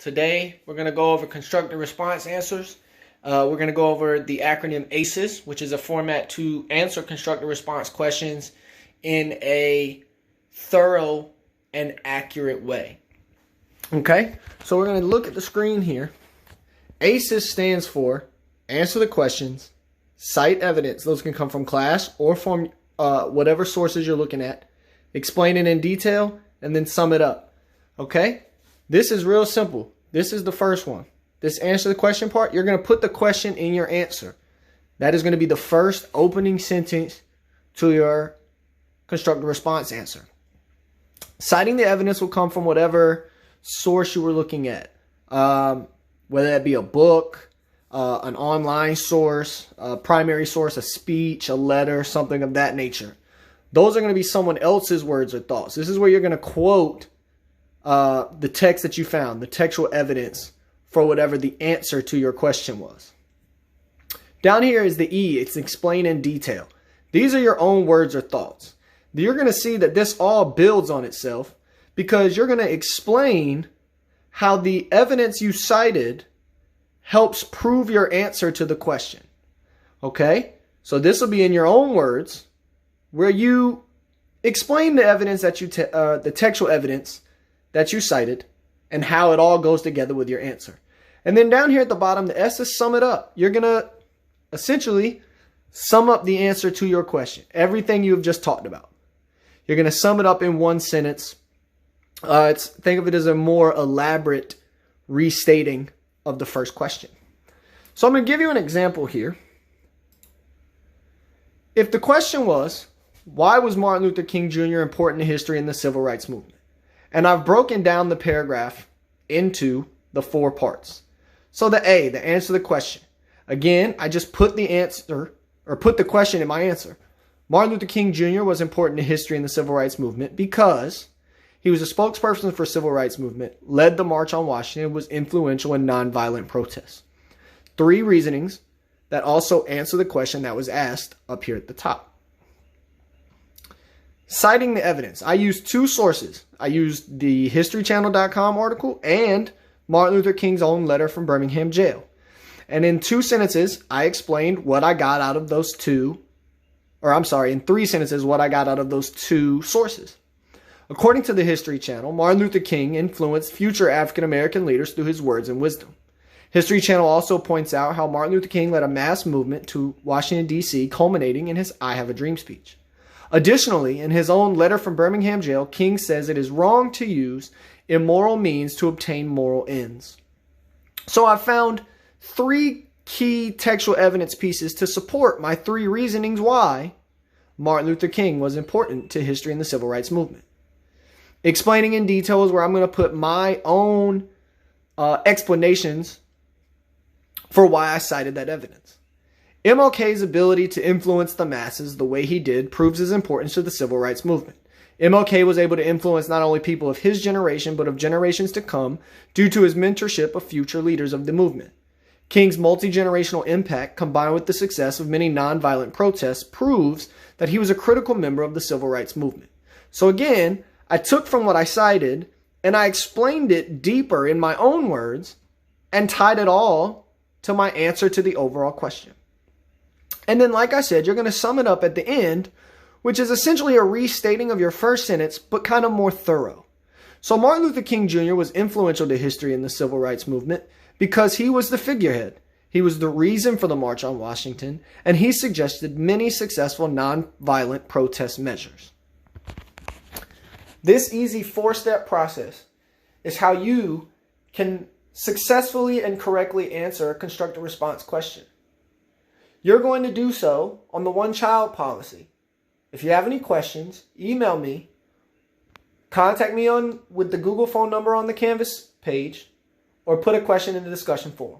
Today, we're going to go over constructive response answers. We're going to go over the acronym ACES, which is a format to answer constructive response questions in a thorough and accurate way. Okay, so we're going to look at the screen here. ACES stands for answer the questions, cite evidence. Those can come from class or from whatever sources you're looking at. Explain it in detail, and then sum it up. Okay, this is real simple. This is the first one. This answer the question part, you're going to put the question in your answer. That is going to be the first opening sentence to your constructive response answer. Citing the evidence will come from whatever source you were looking at. Whether that be a book, an online source, a primary source, a speech, a letter, something of that nature. Those are going to be someone else's words or thoughts. This is where you're going to quote the text that you found, the textual evidence for whatever the answer to your question was. Down here is the E. It's explain in detail. These are your own words or thoughts. You're going to see that this all builds on itself because you're going to explain how the evidence you cited helps prove your answer to the question. Okay? So this will be in your own words where you explain the evidence that the textual evidence that you cited and how it all goes together with your answer. And then down here at the bottom, the S is sum it up. You're going to essentially sum up the answer to your question. Everything you've just talked about. You're going to sum it up in one sentence. Think of it as a more elaborate restating of the first question. So I'm going to give you an example here. If the question was, why was Martin Luther King Jr. important to history and the civil rights movement? And I've broken down the paragraph into the 4 parts. So the A, the answer to the question. Again, I just put the answer, or put the question in my answer. Martin Luther King Jr. was important to history and the civil rights movement because he was a spokesperson for the civil rights movement, led the March on Washington, was influential in nonviolent protests. 3 reasonings that also answer the question that was asked up here at the top. Citing the evidence. I used 2 sources. I used the HistoryChannel.com article and Martin Luther King's own letter from Birmingham jail. And in 2 sentences, I explained what I got out of those 2, in 3 sentences, what I got out of those 2 sources. According to the History Channel, Martin Luther King influenced future African American leaders through his words and wisdom. History Channel also points out how Martin Luther King led a mass movement to Washington, D.C., culminating in his I Have a Dream speech. Additionally, in his own letter from Birmingham jail, King says it is wrong to use immoral means to obtain moral ends. So I found 3 key textual evidence pieces to support my 3 reasonings why Martin Luther King was important to history and the civil rights movement. Explaining in detail is where I'm going to put my own explanations for why I cited that evidence. MLK's ability to influence the masses the way he did proves his importance to the civil rights movement. MLK was able to influence not only people of his generation, but of generations to come due to his mentorship of future leaders of the movement. King's multi-generational impact, combined with the success of many nonviolent protests, proves that he was a critical member of the civil rights movement. So again, I took from what I cited and I explained it deeper in my own words and tied it all to my answer to the overall question. And then, like I said, you're going to sum it up at the end, which is essentially a restating of your first sentence, but kind of more thorough. So Martin Luther King Jr. was influential to history in the civil rights movement because he was the figurehead. He was the reason for the March on Washington, and he suggested many successful nonviolent protest measures. This easy 4-step process is how you can successfully and correctly answer a constructive response question. You're going to do so on the one-child policy. If you have any questions, email me, contact me with the Google phone number on the Canvas page, or put a question in the discussion forum.